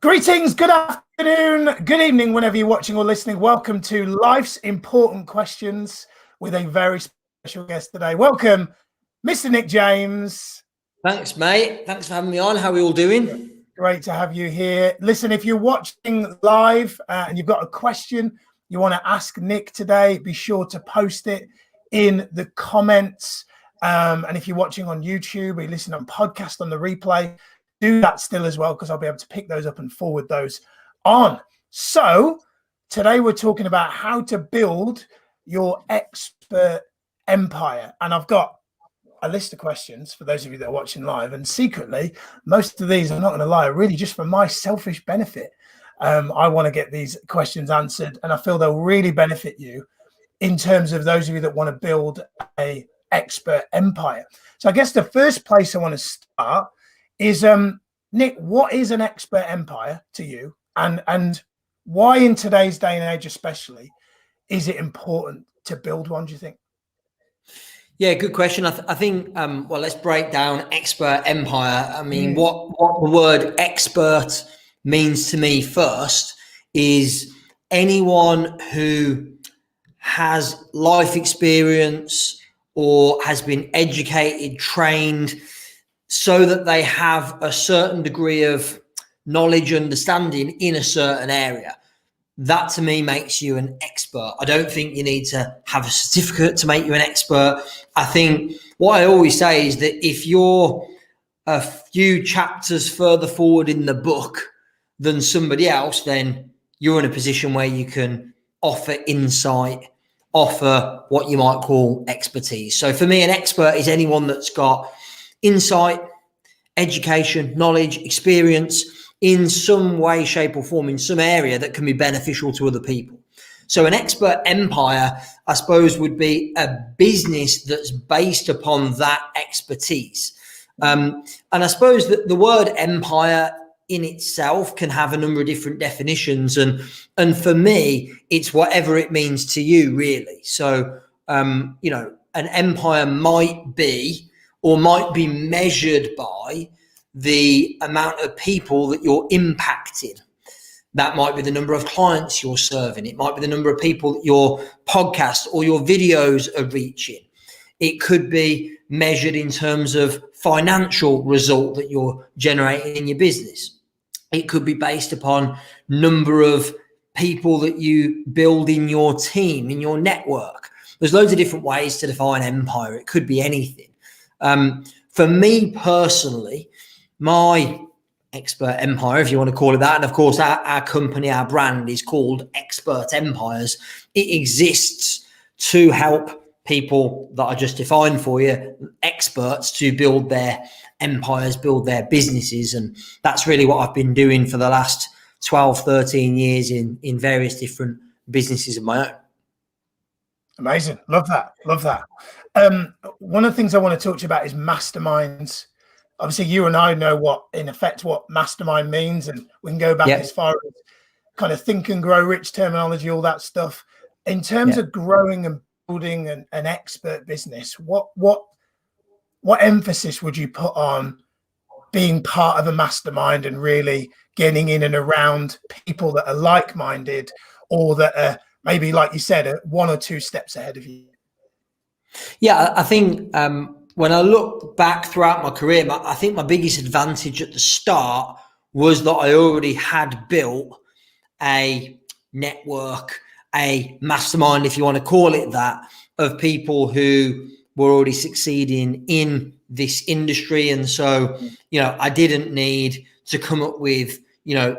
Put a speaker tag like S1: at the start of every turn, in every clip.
S1: Greetings, good afternoon, good evening, whenever you're watching or listening. Welcome to Life's Important Questions with a very special guest today. Welcome, Mr. Nick James.
S2: Thanks, mate. Thanks for having me on. How are we all doing?
S1: Great to have you here. Listen, if you're watching live and you've got a question you want to ask Nick today, be sure to post it in the comments. And if you're watching on YouTube or you listen on podcast on the replay, do that still as well, because I'll be able to pick those up and forward those on. So today we're talking about how to build your expert empire. And I've got a list of questions for those of you that are watching live. And secretly, most of these, I'm not going to lie, are really just for my selfish benefit. I want to get these questions answered, and I feel they'll really benefit you in terms of those of you that want to build a expert empire. So I guess the first place I want to start is Nick, what is an expert empire to you, and why in today's day and age especially is it important to build one, do you think?
S2: Yeah, good question. I think well, let's break down expert empire. I mean, what the word expert means to me first is anyone who has life experience or has been educated, trained, so that they have a certain degree of knowledge, understanding in a certain area. That to me makes you an expert. I don't think you need to have a certificate to make you an expert. I think what I always say is that if you're a few chapters further forward in the book than somebody else, then you're in a position where you can offer insight, offer what you might call expertise. So for me, an expert is anyone that's got insight, education, knowledge, experience in some way, shape or form, in some area that can be beneficial to other people. So an expert empire, I suppose, would be a business that's based upon that expertise. And I suppose that the word empire in itself can have a number of different definitions. And for me, it's whatever it means to you, really. So, an empire might be measured by the amount of people that you're impacting. That might be the number of clients you're serving. It might be the number of people that your podcast or your videos are reaching. It could be measured in terms of financial result that you're generating in your business. It could be based upon number of people that you build in your team, in your network. There's loads of different ways to define empire. It could be anything. For me personally, my expert empire, if you want to call it that, and of course our company, our brand is called Expert Empires. It exists to help people that I just defined for you, experts, to build their empires, build their businesses. And that's really what I've been doing for the last 12, 13 years in various different businesses of my own.
S1: Amazing. Love that. Love that. One of the things I want to talk to you about is masterminds. Obviously, you and I know what mastermind means, and we can go back as far as kind of think and grow rich terminology, all that stuff. In terms of growing and building an expert business, what emphasis would you put on being part of a mastermind and really getting in and around people that are like-minded, or that are maybe, like you said, one or two steps ahead of you?
S2: Yeah, I think when I look back throughout my career, I think my biggest advantage at the start was that I already had built a network, a mastermind, if you want to call it that, of people who were already succeeding in this industry. And so, I didn't need to come up with,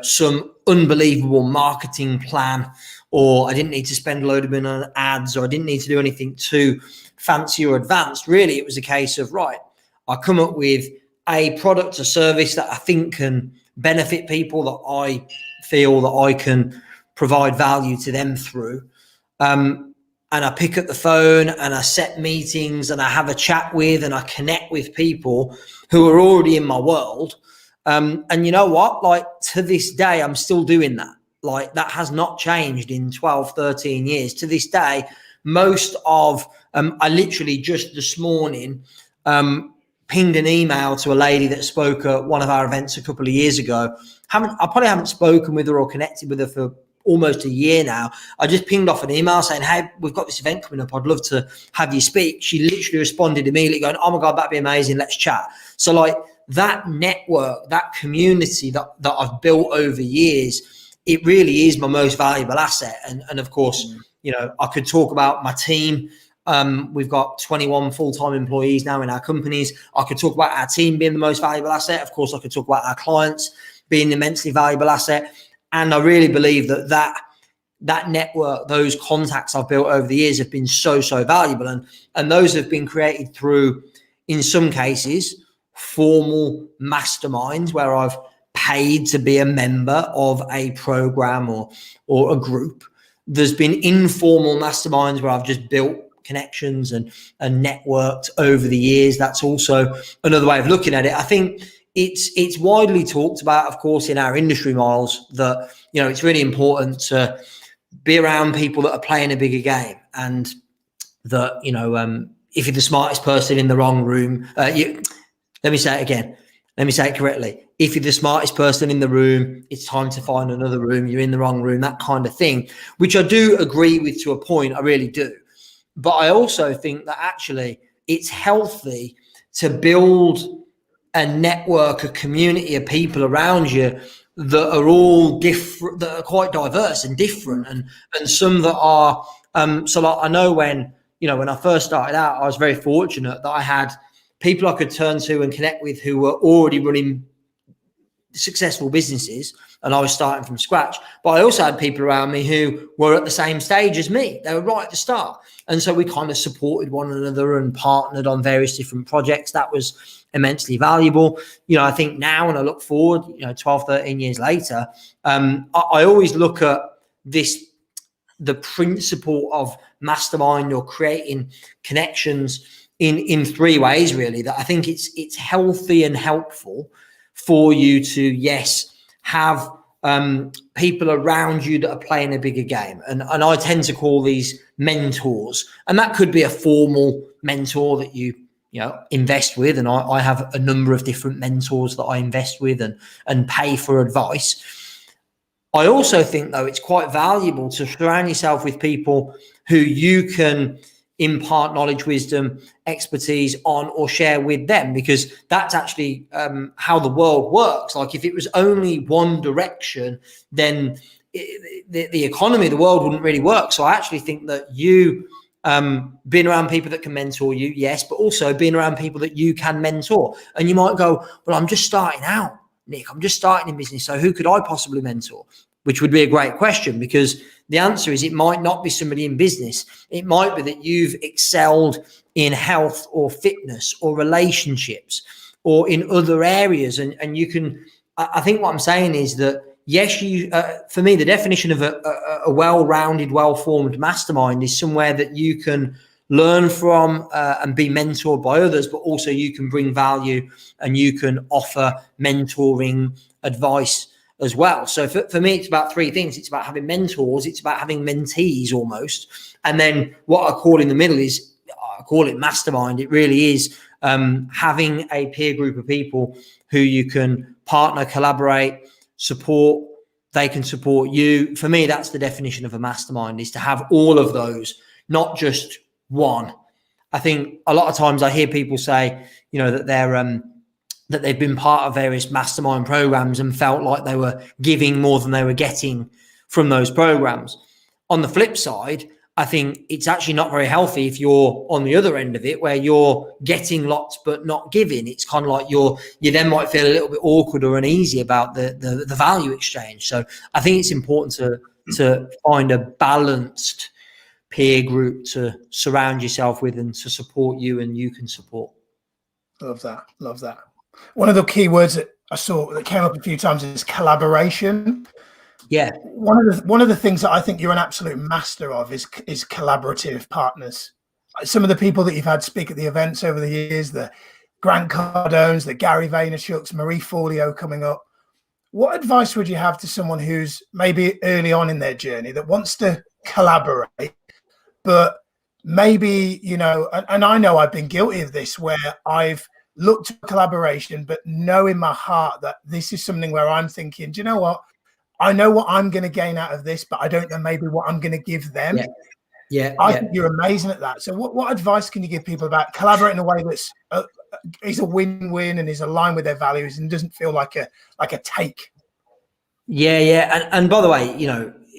S2: some unbelievable marketing plan, or I didn't need to spend a load of money on ads, or I didn't need to do anything too fancy or advanced. Really, it was a case of, right, I come up with a product or service that I think can benefit people, that I feel that I can provide value to them through. And I pick up the phone and I set meetings and I have a chat with and I connect with people who are already in my world. And you know what? Like, to this day, I'm still doing that. Like, that has not changed in 12, 13 years. To this day, most of, I literally just this morning pinged an email to a lady that spoke at one of our events a couple of years ago. I probably haven't spoken with her or connected with her for almost a year now. I just pinged off an email saying, hey, we've got this event coming up. I'd love to have you speak. She literally responded immediately going, oh my God, that'd be amazing. Let's chat. So like that network, that community that I've built over years, it really is my most valuable asset. And of course, you know, I could talk about my team. We've got 21 full-time employees now in our companies. I could talk about our team being the most valuable asset. Of course, I could talk about our clients being the immensely valuable asset. And I really believe that network, those contacts I've built over the years have been so valuable. And those have been created through, in some cases, formal masterminds where I've paid to be a member of a program or a group. There's been informal masterminds where I've just built connections and networked over the years. That's also another way of looking at it. I think it's widely talked about, of course, in our industry, Miles, that, you know, it's really important to be around people that are playing a bigger game, and that, you know, if you're the smartest person in the wrong room, let me say it again. Let me say it correctly. If you're the smartest person in the room, it's time to find another room. You're in the wrong room, that kind of thing, which I do agree with to a point. I really do. But I also think that actually it's healthy to build a network, a community of people around you that are all different, that are quite diverse and different, and some that are, so like I know when I first started out, I was very fortunate that I had people I could turn to and connect with who were already running successful businesses, and I was starting from scratch. But I also had people around me who were at the same stage as me. They were right at the start. And so we kind of supported one another and partnered on various different projects. That was immensely valuable. You know, I think now when I look forward, 12, 13 years later, I always look at the principle of mastermind or creating connections in three ways, really, that I think it's healthy and helpful for you to, yes, have people around you that are playing a bigger game. And I tend to call these mentors. And that could be a formal mentor that you invest with. And I have a number of different mentors that I invest with and pay for advice. I also think, though, it's quite valuable to surround yourself with people who you can impart knowledge, wisdom, expertise on, or share with them, because that's actually how the world works. Like if it was only one direction, then the economy of the world wouldn't really work. So I actually think that you being around people that can mentor you, yes, but also being around people that you can mentor. And you might go, well, I'm just starting out, Nick, I'm just starting in business, so who could I possibly mentor? Which would be a great question, because the answer is it might not be somebody in business. It might be that you've excelled in health or fitness or relationships or in other areas. And you can, I think what I'm saying is that, yes, for me, the definition of a well-rounded, well-formed mastermind is somewhere that you can learn from and be mentored by others, but also you can bring value and you can offer mentoring advice as well. So for me, it's about three things. It's about having mentors. It's about having mentees almost. And then what I call in the middle is, I call it mastermind. It really is having a peer group of people who you can partner, collaborate, support. They can support you. For me, that's the definition of a mastermind, is to have all of those, not just one. I think a lot of times I hear people say, that they've been part of various mastermind programs and felt like they were giving more than they were getting from those programs. On the flip side, I think it's actually not very healthy if you're on the other end of it, where you're getting lots but not giving. It's kind of like you then might feel a little bit awkward or uneasy about the value exchange. So I think it's important to find a balanced peer group to surround yourself with and to support you and you can support.
S1: Love that. One of the key words that I saw that came up a few times is collaboration.
S2: Yeah.
S1: One of the things that I think you're an absolute master of is collaborative partners. Some of the people that you've had speak at the events over the years, the Grant Cardones, the Gary Vaynerchuks, Marie Forleo coming up. What advice would you have to someone who's maybe early on in their journey that wants to collaborate, but maybe, and I know I've been guilty of this, where I've look to collaboration, but know in my heart that this is something where I'm thinking, do you know what? I know what I'm going to gain out of this, but I don't know maybe what I'm going to give them. I think you're amazing at that. So what advice can you give people about collaborating in a way that's is a win-win and is aligned with their values and doesn't feel like a take?
S2: And by the way,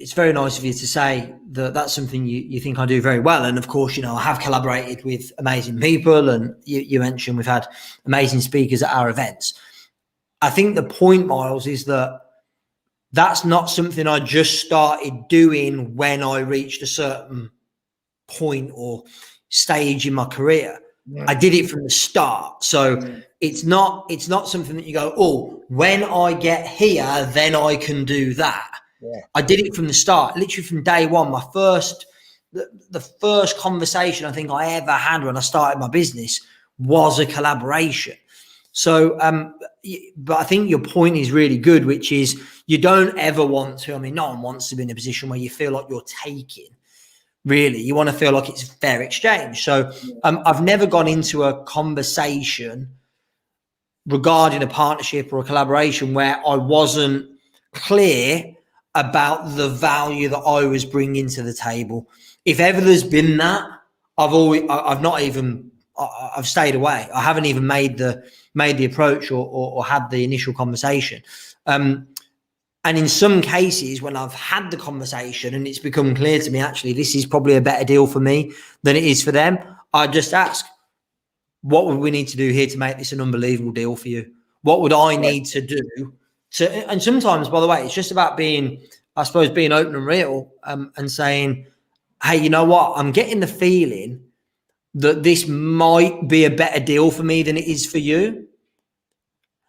S2: it's very nice of you to say that that's something you think I do very well. And of course, I have collaborated with amazing people, and you mentioned we've had amazing speakers at our events. I think the point, Miles, is that that's not something I just started doing when I reached a certain point or stage in my career. I did it from the start. So it's not something that you go, oh, when I get here, then I can do that. I did it from the start, literally from day one. The first conversation I think I ever had when I started my business was a collaboration. So, but I think your point is really good, which is you don't ever want to, no one wants to be in a position where you feel like you're taking. Really, you want to feel like it's a fair exchange. So I've never gone into a conversation regarding a partnership or a collaboration where I wasn't clear about the value that I was bringing to the table. If ever there's been that, I've stayed away. I haven't even made the approach or had the initial conversation. And in some cases, when I've had the conversation and it's become clear to me, actually, this is probably a better deal for me than it is for them, I just ask, what would we need to do here to make this an unbelievable deal for you? What would I need to do? And sometimes, by the way, it's just about being open and real, and saying, hey, you know what? I'm getting the feeling that this might be a better deal for me than it is for you.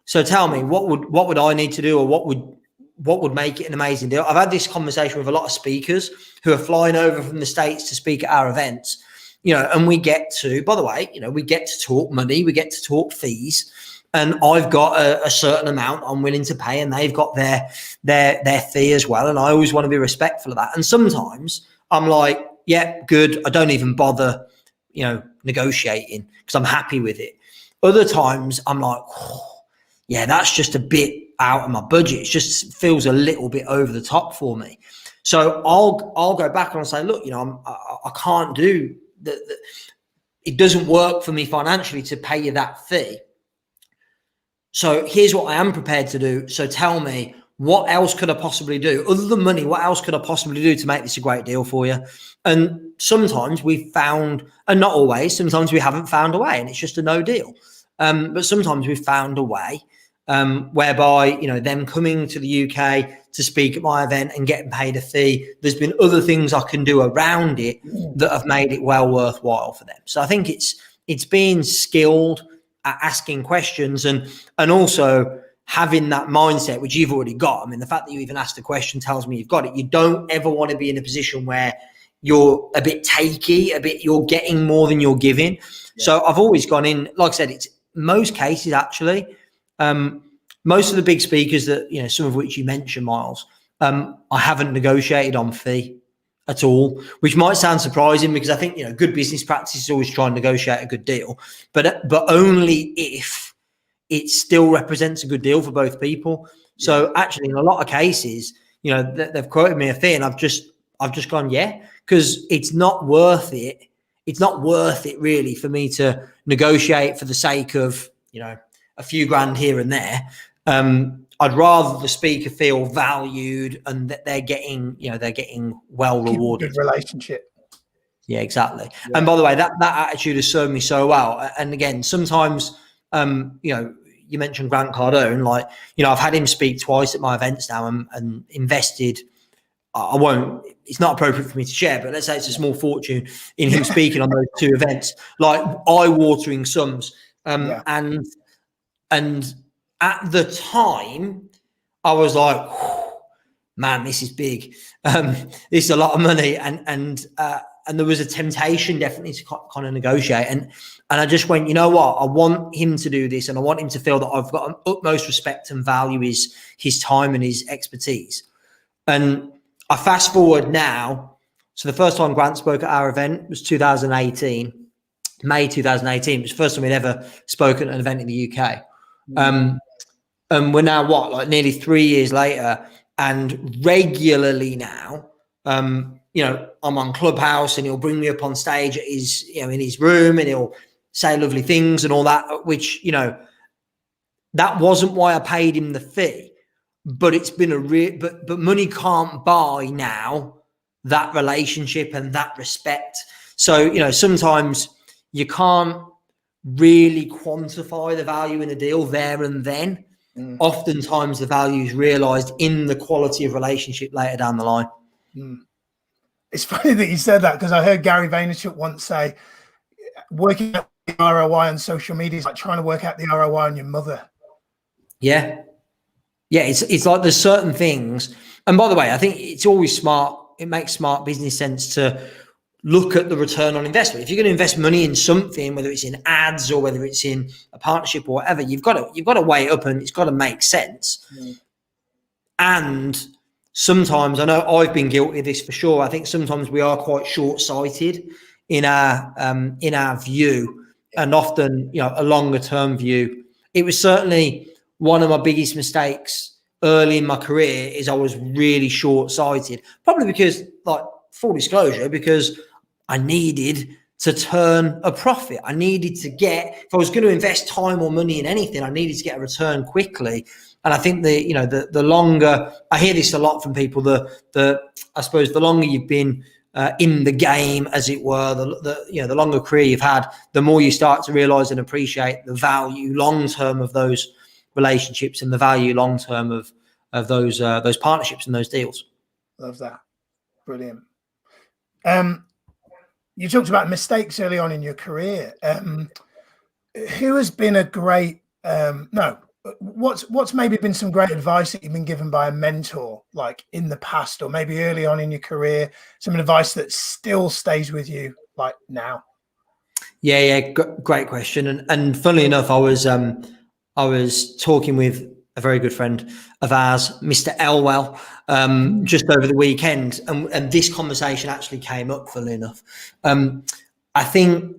S2: So tell me, what would I need to do, or what would make it an amazing deal? I've had this conversation with a lot of speakers who are flying over from the States to speak at our events, and we get to, by the way, we get to talk money, we get to talk fees, and I've got a certain amount I'm willing to pay, and they've got their fee as well. And I always want to be respectful of that. And sometimes I'm like, yeah, good. I don't even bother, negotiating because I'm happy with it. Other times I'm like, yeah, that's just a bit out of my budget. It just feels a little bit over the top for me. So I'll go back and I'll say, look, I can't do that. It doesn't work for me financially to pay you that fee. So here's what I am prepared to do. So tell me, what else could I possibly do other than money? What else could I possibly do to make this a great deal for you? And sometimes we've found, and not always, sometimes we haven't found a way, and it's just a no deal. But sometimes we've found a way whereby, them coming to the UK to speak at my event and getting paid a fee, there's been other things I can do around it that have made it well worthwhile for them. So I think it's being skilled at asking questions and also having that mindset, which you've already got. The fact that you even asked the question tells me you've got it. You don't ever want to be in a position where you're a bit takey, you're getting more than you're giving. Yeah. So I've always gone in, like I said, it's most cases actually, most of the big speakers that, some of which you mentioned, Miles, I haven't negotiated on fee at all, which might sound surprising because I think, good business practice is always try and negotiate a good deal, but only if it still represents a good deal for both people. Yeah. So actually, in a lot of cases, they've quoted me a fee and I've just gone, yeah, because it's not worth it. It's not worth it really for me to negotiate for the sake of, a few grand here and there. I'd rather the speaker feel valued and that they're getting well rewarded.
S1: Good relationship.
S2: Yeah, exactly. Yeah. And by the way, that attitude has served me so well. And again, sometimes, you mentioned Grant Cardone, I've had him speak twice at my events now and invested. It's not appropriate for me to share, but let's say it's a small fortune in him speaking on those two events, like eye-watering sums. And at the time, I was like, man, this is big. This is a lot of money. And there was a temptation definitely to kind of negotiate. And I just went, you know what? I want him to do this and I want him to feel that I've got an utmost respect and value his time and his expertise. And I fast forward now. So the first time Grant spoke at our event was 2018. May 2018. It was the first time we'd ever spoken at an event in the UK. And we're now like nearly 3 years later, and regularly now, I'm on Clubhouse and he'll bring me up on stage at his, in his room, and he'll say lovely things and all that, which, that wasn't why I paid him the fee, but it's been but money can't buy now that relationship and that respect. So, sometimes you can't really quantify the value in a deal there and then. Oftentimes the value is realized in the quality of relationship later down the line.
S1: It's funny that you said that, because I heard Gary Vaynerchuk once say, working out the ROI on social media is like trying to work out the ROI on your mother.
S2: Yeah. It's like there's certain things. And by the way, I think it's always smart. It makes smart business sense to look at the return on investment. If you're going to invest money in something, whether it's in ads or whether it's in a partnership or whatever, you've got to weigh it up, and it's got to make sense. And sometimes, I know I've been guilty of this for sure, I think sometimes we are quite short-sighted in our view, and often, a longer term view. It was certainly one of my biggest mistakes early in my career, is I was really short-sighted, probably because, like, full disclosure, because I needed to turn a profit. I needed to if I was going to invest time or money in anything, I needed to get a return quickly. And I think the longer, I hear this a lot from people, I suppose the longer you've been in the game, as it were, the longer career you've had, the more you start to realize and appreciate the value long-term of those relationships and the value long-term of those partnerships and those deals.
S1: Love that. Brilliant. You talked about mistakes early on in your career. Who has been a great, what's maybe been some great advice that you've been given by a mentor, like in the past, or maybe early on in your career, some advice that still stays with you like now?
S2: Great question. And funnily enough, I was talking with a very good friend of ours, Mr. Elwell, just over the weekend, and this conversation actually came up, funnily enough. I think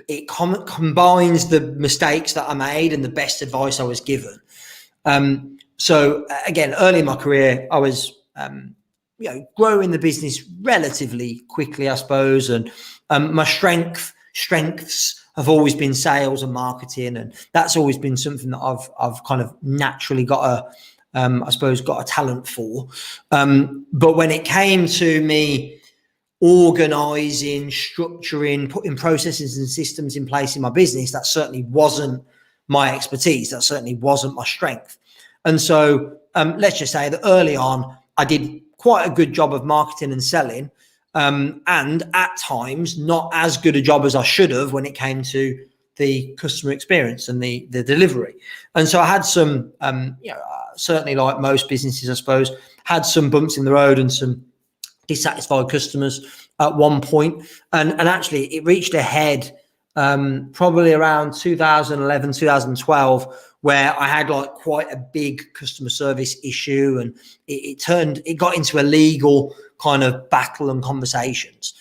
S2: it combines the mistakes that I made and the best advice I was given. So again, early in my career, I was, growing the business relatively quickly, I suppose. And my strengths have always been sales and marketing. And that's always been something that I've kind of naturally got a talent for. But when it came to me organizing, structuring, putting processes and systems in place in my business, that certainly wasn't my expertise. That certainly wasn't my strength. And so let's just say that early on, I did quite a good job of marketing and selling, and at times not as good a job as I should have when it came to the customer experience and the delivery. And so I had some, certainly like most businesses, I suppose, had some bumps in the road and some dissatisfied customers at one point. And actually it reached a head probably around 2011, 2012, where I had like quite a big customer service issue, and it got into a legal kind of battle and conversations,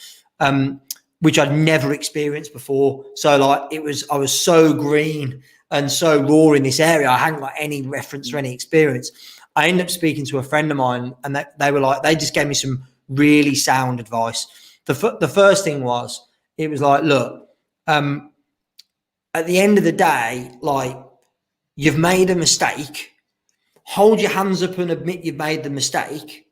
S2: which I'd never experienced before. So like I was so green and so raw in this area. I hadn't got any reference or any experience. I ended up speaking to a friend of mine, and they just gave me some really sound advice. The first thing was, it was like, look, at the end of the day, like, you've made a mistake, hold your hands up and admit you've made the mistake,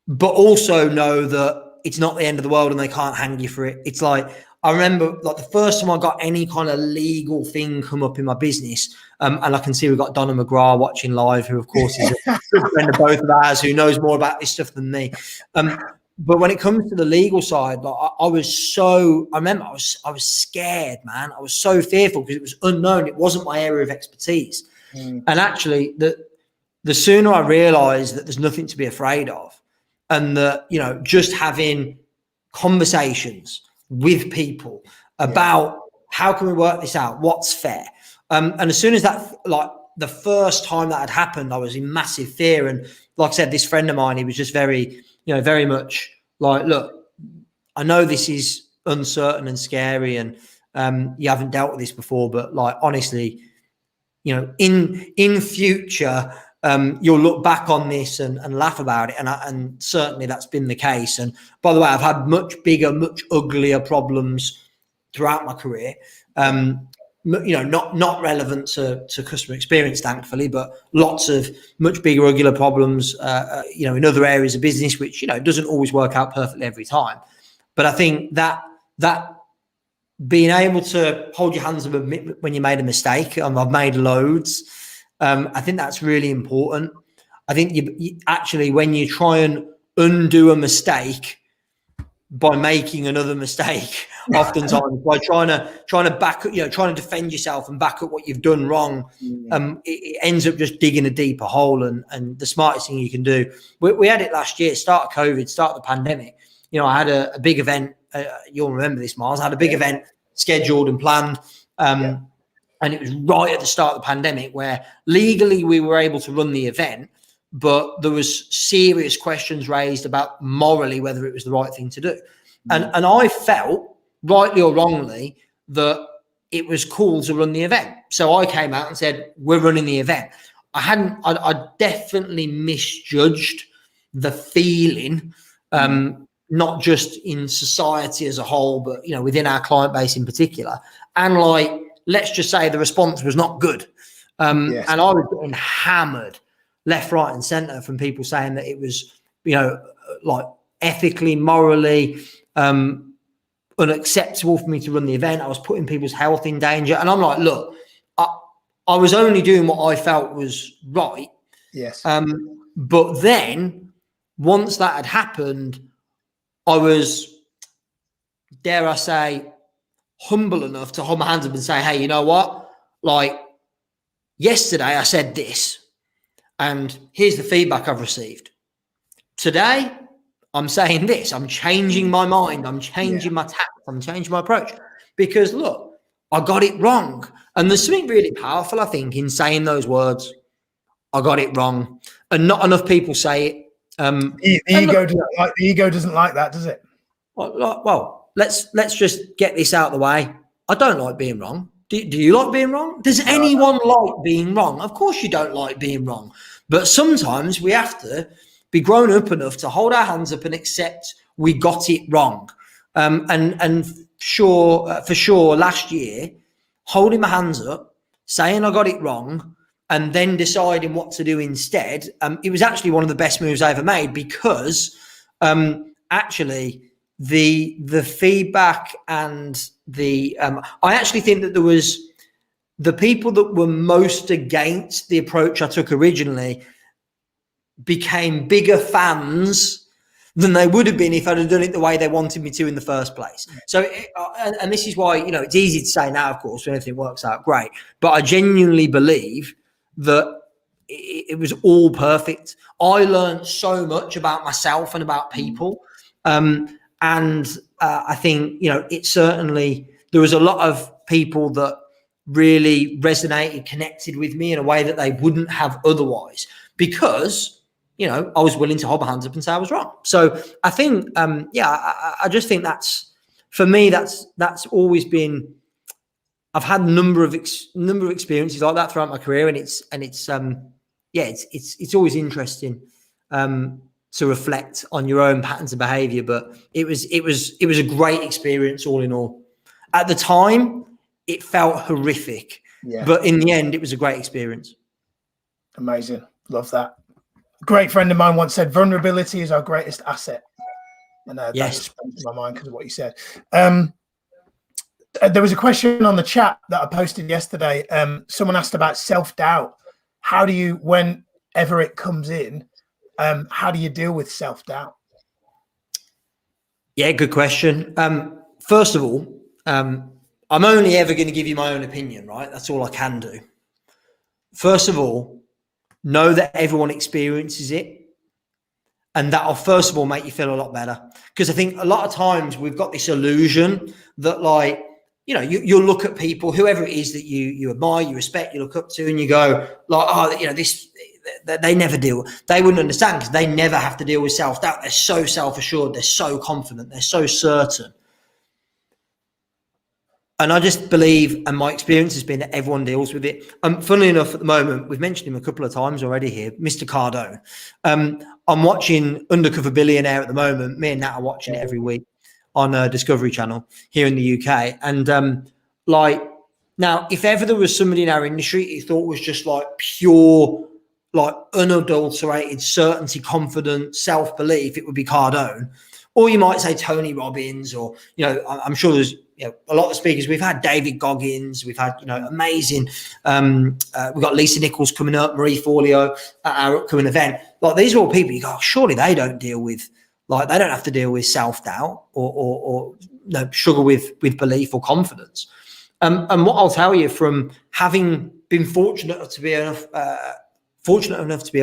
S2: but also know that it's not the end of the world and they can't hang you for it. It's like, I remember like the first time I got any kind of legal thing come up in my business, and I can see we've got Donna McGrath watching live, who of course is a good friend of both of ours, who knows more about this stuff than me. But when it comes to the legal side, like I remember I was scared, man. I was so fearful because it was unknown. It wasn't my area of expertise. And actually the sooner I realized that there's nothing to be afraid of, and that, just having conversations with people about how can we work this out? What's fair? And as soon as that, like the first time that had happened, I was in massive fear. And like I said, this friend of mine, he was just very, very much like, look, I know this is uncertain and scary, and you haven't dealt with this before, but like, honestly, you know, in future, you'll look back on this and laugh about it. And certainly that's been the case. And by the way, I've had much bigger, much uglier problems throughout my career. You know, not relevant to customer experience, thankfully, but lots of much bigger, uglier problems, you know, in other areas of business, which, you know, doesn't always work out perfectly every time. But I think that being able to hold your hands up, admit when you made a mistake, I've made loads. I think that's really important. I think you actually, when you try and undo a mistake by making another mistake, oftentimes by trying to back up, you know, trying to defend yourself and back up what you've done wrong, it ends up just digging a deeper hole. And the smartest thing you can do, we had it last year, start of COVID, start of the pandemic. You know, I had a big event. You'll remember this, Miles. I had a big event scheduled and planned. And it was right at the start of the pandemic, where legally we were able to run the event, but there was serious questions raised about morally whether it was the right thing to do. And I felt, rightly or wrongly, that it was cool to run the event. So I came out and said, we're running the event. I definitely misjudged the feeling, not just in society as a whole, but, you know, within our client base in particular. And like, let's just say the response was not good. And I was getting hammered left, right, and center from people saying that it was, you know, like ethically, morally, unacceptable for me to run the event. I was putting people's health in danger. And I'm like, look, I was only doing what I felt was right.
S1: Yes.
S2: But then once that had happened, I was, dare I say, humble enough to hold my hands up and say, hey, you know what? Like, yesterday I said this, and here's the feedback I've received. Today, I'm saying this. I'm changing my mind. I'm changing my tact. I'm changing my approach. Because, look, I got it wrong. And there's something really powerful, I think, in saying those words. I got it wrong. And not enough people say it.
S1: The ego doesn't like that, does it?
S2: Well, let's just get this out of the way. I don't like being wrong. Do you like being wrong? Does anyone like being wrong? Of course you don't like being wrong. But sometimes we have to be grown up enough to hold our hands up and accept we got it wrong. And for sure, last year, holding my hands up, saying I got it wrong, and then deciding what to do instead, it was actually one of the best moves I ever made, because actually the feedback and I actually think that there was the people that were most against the approach I took originally became bigger fans than they would have been if I'd have done it the way they wanted me to in the first place. So, and this is why, you know, it's easy to say now, of course, when everything works out great, but I genuinely believe that it was all perfect. I learned so much about myself and about people. And I think, you know, it certainly, there was a lot of people that really resonated, connected with me in a way that they wouldn't have otherwise, because, you know, I was willing to hold my hands up and say I was wrong. So I think, I just think that's, for me, that's always been, I've had a number of experiences like that throughout my career, and it's always interesting to reflect on your own patterns of behavior. But it was a great experience all in all. At the time, it felt horrific, but in the end, it was a great experience.
S1: Amazing. Love that. A great friend of mine once said, vulnerability is our greatest asset. And that just sprang to my mind because of what you said. There was a question on the chat that I posted yesterday. Someone asked about self-doubt. How do you, whenever it comes in, how do you deal with self-doubt?
S2: Yeah, good question. First of all, I'm only ever going to give you my own opinion, right? That's all I can do. First of all, know that everyone experiences it. And that'll first of all make you feel a lot better. Because I think a lot of times we've got this illusion that, like, you know, you'll look at people, whoever it is that you admire, you respect, you look up to, and you go like, oh, you know, this, they never deal. They wouldn't understand because they never have to deal with self-doubt. They're so self-assured. They're so confident. They're so certain. And I just believe, and my experience has been that everyone deals with it. Funnily enough, at the moment, we've mentioned him a couple of times already here, Mr. Cardone. I'm watching Undercover Billionaire at the moment. Me and Nat are watching it every week on Discovery Channel here in the UK. And like, now, if ever there was somebody in our industry he thought was just like pure, like unadulterated certainty, confidence, self-belief, it would be Cardone. Or you might say Tony Robbins, or, you know, I'm sure there's, you know, a lot of speakers. We've had David Goggins, we've had, you know, amazing. We've got Lisa Nichols coming up, Marie Forleo at our upcoming event. Like, these are all people you go, oh, surely they don't deal with, like, they don't have to deal with self-doubt or you know, struggle with belief or confidence. And what I'll tell you, from having been fortunate enough to be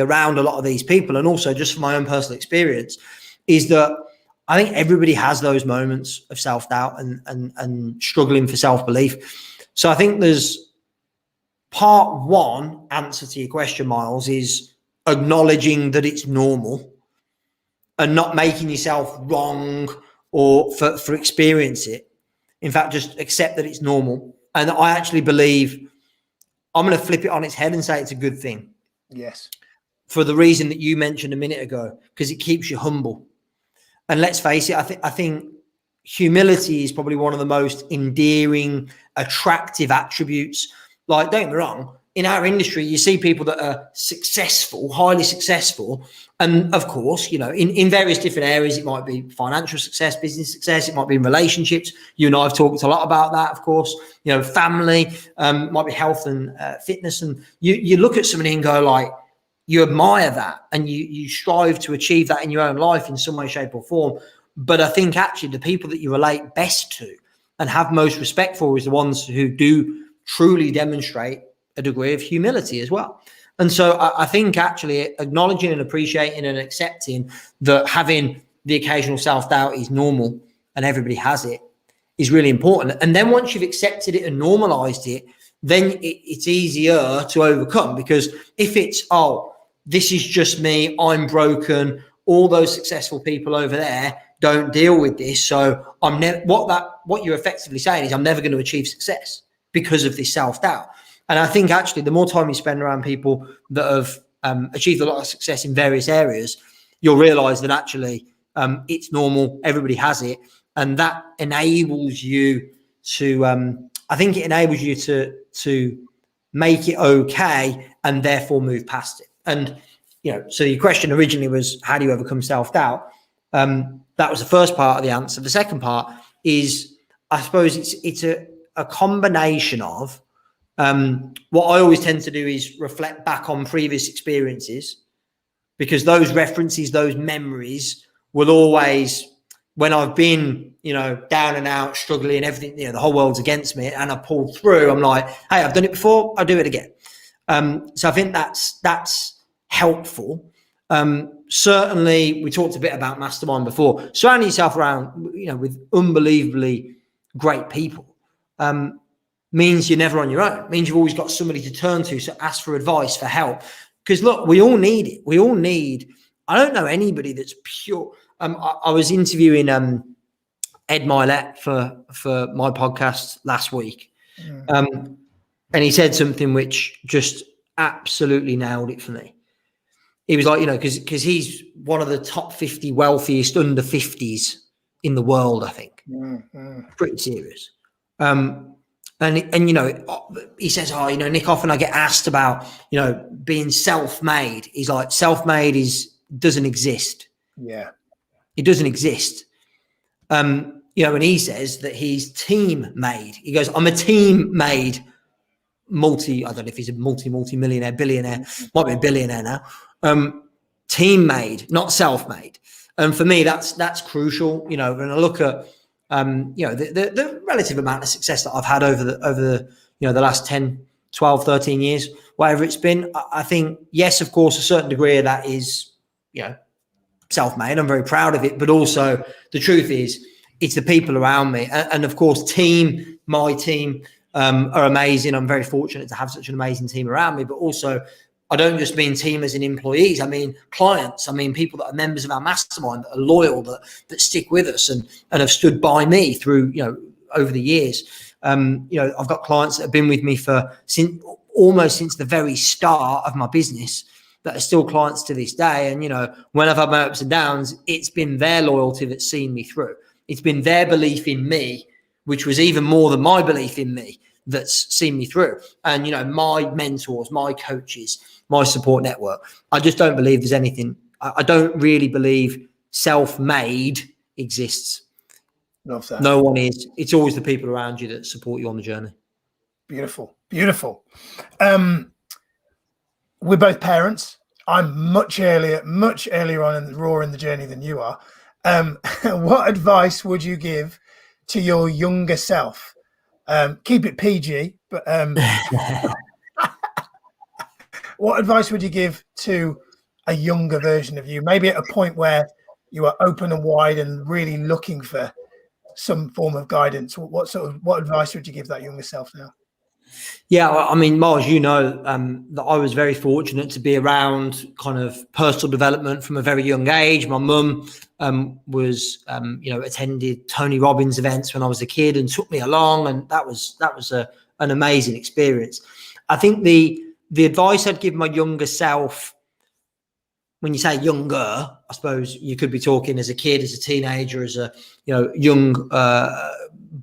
S2: around a lot of these people, and also just from my own personal experience, is that I think everybody has those moments of self-doubt and struggling for self-belief. So I think there's part one answer to your question, Miles, is acknowledging that it's normal and not making yourself wrong or for experience it. In fact, just accept that it's normal. And I actually believe, I'm going to flip it on its head and say it's a good thing.
S1: Yes.
S2: For the reason that you mentioned a minute ago, because it keeps you humble. And let's face it, I think humility is probably one of the most endearing, attractive attributes. Like, don't get me wrong, in our industry, you see people that are successful, highly successful. And of course, you know, in various different areas, it might be financial success, business success, it might be in relationships. You and I have talked a lot about that, of course, you know, family, might be health and fitness. And you look at somebody and go, like, you admire that, and you strive to achieve that in your own life in some way, shape or form. But I think actually the people that you relate best to and have most respect for is the ones who do truly demonstrate a degree of humility as well. And so I think actually acknowledging and appreciating and accepting that having the occasional self-doubt is normal and everybody has it is really important. And then once you've accepted it and normalized it, then it's easier to overcome. Because if it's, oh, this is just me, I'm broken, all those successful people over there don't deal with this, so I'm never, what you're effectively saying is, I'm never going to achieve success because of this self-doubt. And I think actually the more time you spend around people that have achieved a lot of success in various areas, you'll realize that actually it's normal, everybody has it, and that enables you to I think it enables you to make it okay and therefore move past it. And, you know, so your question originally was, how do you overcome self-doubt? That was the first part of the answer. The second part is, I suppose it's a combination of what I always tend to do is reflect back on previous experiences, because those references, those memories will always, when I've been, you know, down and out, struggling, everything, you know, the whole world's against me, and I pulled through, I'm like, hey, I've done it before, I'll do it again. So I think that's helpful. Certainly, we talked a bit about mastermind before. Surrounding yourself around, you know, with unbelievably great people means you're never on your own. Means you've always got somebody to turn to. So ask for advice, for help. Because look, we all need it. We all need. I don't know anybody that's pure. I was interviewing Ed Milet for my podcast last week, and he said something which just absolutely nailed it for me. He was like, you know, because he's one of the top 50 wealthiest under 50s in the world, I think. Pretty serious. And you know, he says, oh, you know, Nick, often I get asked about, you know, being self-made. He's like, self-made doesn't exist. Yeah. It doesn't exist. You know, and he says that he's team-made. He goes, I'm a team-made I don't know if he's a multi-millionaire, billionaire, might be a billionaire now. Team-made, not self-made. And for me, that's crucial. You know, when I look at you know, the relative amount of success that I've had over the you know, the last 10, 12, 13 years, whatever it's been, I think, yes, of course, a certain degree of that is, you know, self-made. I'm very proud of it, but also the truth is it's the people around me. And of course, my team are amazing. I'm very fortunate to have such an amazing team around me, but also I don't just mean team as in employees. I mean clients. I mean people that are members of our mastermind, that are loyal, that stick with us and have stood by me through, you know, over the years. I've got clients that have been with me almost since the very start of my business that are still clients to this day. And, when I've had my ups and downs, it's been their loyalty that's seen me through. It's been their belief in me, which was even more than my belief in me, that's seen me through. And, my mentors, my coaches, my support network, I just don't believe there's anything. I don't really believe self-made exists.
S1: Love that.
S2: No one is. It's always the people around you that support you on the journey. Beautiful.
S1: Beautiful. We're both parents. I'm much earlier on in the journey than you are. What advice would you give to your younger self? Keep it PG, but what advice would you give to a younger version of you? Maybe at a point where you are open and wide and really looking for some form of guidance. What advice would you give that younger self now?
S2: Yeah, I mean, Miles, that I was very fortunate to be around kind of personal development from a very young age. My mum attended Tony Robbins events when I was a kid and took me along, and that was an amazing experience. I think the advice I'd give my younger self, when you say younger, I suppose you could be talking as a kid, as a teenager, as a young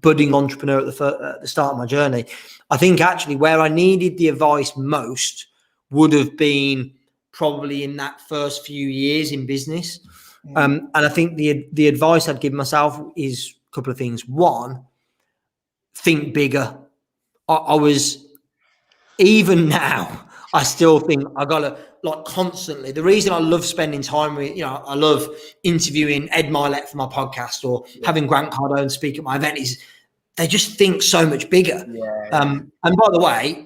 S2: budding entrepreneur at the start of my journey. I think actually where I needed the advice most would have been probably in that first few years in business. And I think the advice I'd give myself is a couple of things. One, think bigger. I was, even now, I still think I got to, constantly. The reason I love spending time with, I love interviewing Ed Milet for my podcast or having Grant Cardone speak at my event is they just think so much bigger. And by the way,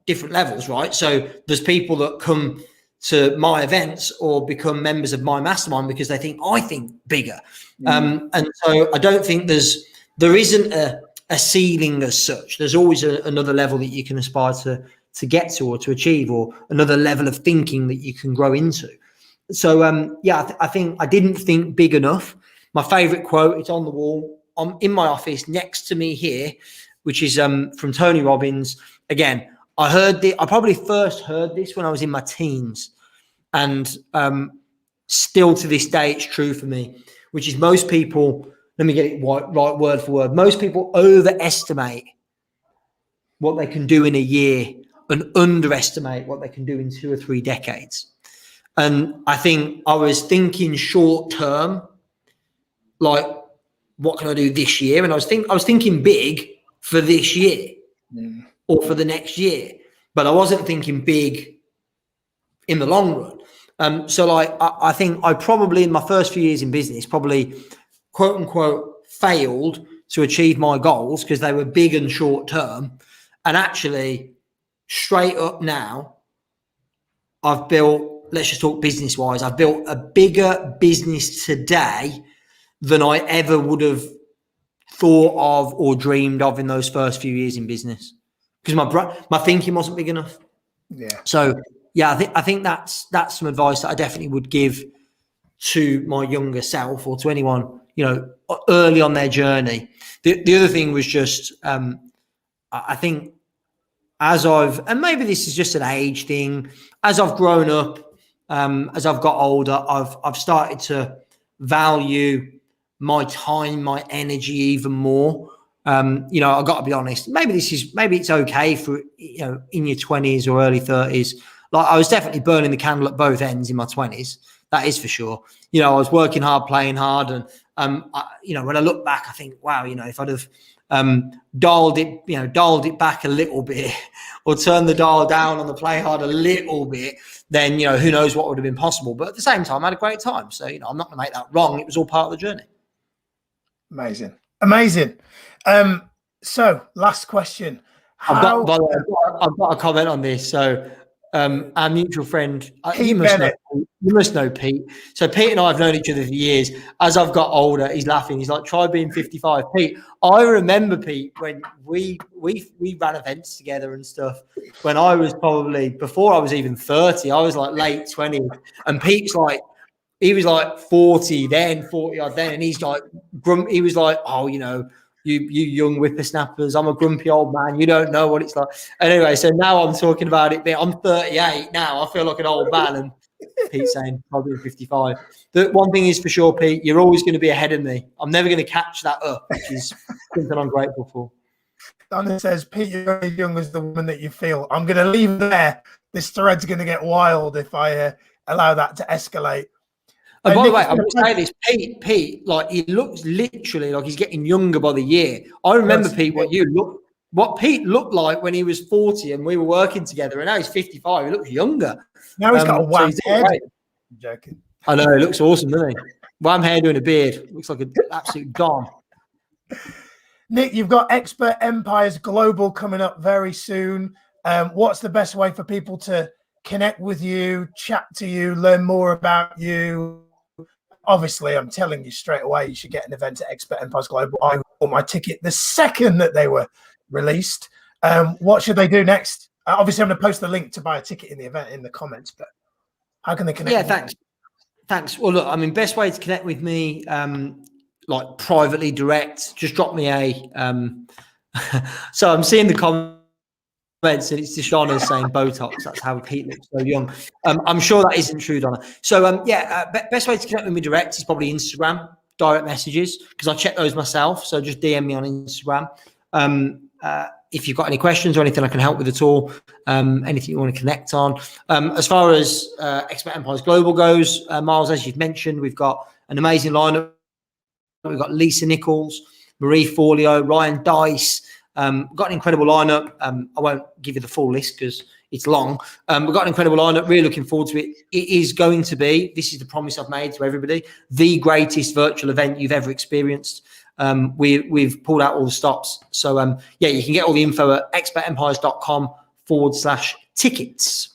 S2: different levels, right? So there's people that come to my events or become members of my mastermind because they think I think bigger. And so I don't think there isn't a ceiling as such. There's always another level that you can aspire to get to or to achieve, or another level of thinking that you can grow into. So I think I didn't think big enough. My favorite quote, it's on the wall. I'm in my office next to me here, which is from Tony Robbins. Again, I probably first heard this when I was in my teens, and still to this day, it's true for me, which is most people, let me get it right word for word. Most people overestimate what they can do in a year and underestimate what they can do in 2 or 3 decades. And I think I was thinking short term, what can I do this year? And I was thinking big for this year or for the next year, but I wasn't thinking big in the long run. I think I probably in my first few years in business, probably quote unquote failed to achieve my goals because they were big and short term. And actually straight up now, I've built, let's just talk business wise, I've built a bigger business today than I ever would have thought of or dreamed of in those first few years in business, because my thinking wasn't big enough. So I think that's some advice that I definitely would give to my younger self or to anyone early on their journey. The other thing was just I think and maybe this is just an age thing, as I've grown up, as I've got older, I've started to value my time, my energy even more. I've got to be honest. Maybe it's okay for in your 20s or early 30s. I was definitely burning the candle at both ends in my 20s. That is for sure. I was working hard, playing hard, and when I look back, I think, wow, if I'd have dialed it back a little bit, or turned the dial down on the play hard a little bit, then who knows what would have been possible. But at the same time, I had a great time. So I'm not going to make that wrong. It was all part of the journey.
S1: Amazing. So last question.
S2: I've got a comment on this. So our mutual friend, you must know Pete. So Pete and I have known each other for years. As I've got older, he's laughing. He's like, try being 55. Pete, I remember, Pete, when we ran events together and stuff, when I was probably, before I was even 30, I was like late 20s. And Pete's like, he was like 40 then, 40 odd then. And he's like, he was like, oh, You young whippersnappers. I'm a grumpy old man. You don't know what it's like. Anyway, so now I'm talking about it. I'm 38 now. I feel like an old man. And Pete's saying probably 55. The one thing is for sure, Pete, you're always going to be ahead of me. I'm never going to catch that up, which is something I'm grateful for.
S1: Donna says, Pete, you're as young as the woman that you feel. I'm going to leave there. This thread's going to get wild if I allow that to escalate.
S2: And by the way, I'm going to say this, Pete, like he looks literally like he's getting younger by the year. I remember, Pete, what Pete looked like when he was 40 and we were working together, and now he's 55. He looks younger.
S1: Now he's got a wham head. I'm joking.
S2: I know, he looks awesome, doesn't he? Wham hair doing a beard. Looks like an absolute don.
S1: Nick, you've got Expert Empires Global coming up very soon. What's the best way for people to connect with you, chat to you, learn more about you? Obviously, I'm telling you straight away, you should get an event at Expert Empires Global. I bought my ticket the second that they were released. What should they do next? Obviously, I'm going to post the link to buy a ticket in the event in the comments, but how can they connect?
S2: Yeah, thanks. Well, look, I mean, best way to connect with me, like privately direct, just drop me a so I'm seeing the comments and it's Deshauna saying Botox. That's how Pete looks so young. I'm sure that isn't true, Donna. So best way to connect with me direct is probably Instagram, direct messages, because I check those myself. So just DM me on Instagram. If you've got any questions or anything I can help with at all, anything you want to connect on. As far as Expert Empires Global goes, Miles, as you've mentioned, we've got an amazing lineup. We've got Lisa Nichols, Marie Forleo, Ryan Dice. Got an incredible lineup. I won't give you the full list because it's long. We've got an incredible lineup. Really looking forward to it. It is going to be, this is the promise I've made to everybody, the greatest virtual event you've ever experienced. We've pulled out all the stops. So, you can get all the info at expertempires.com/tickets.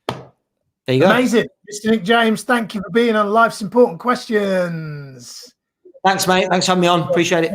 S2: There you go.
S1: Amazing. Mr. Nick James, thank you for being on Life's Important Questions.
S2: Thanks, mate. Thanks for having me on. Appreciate it.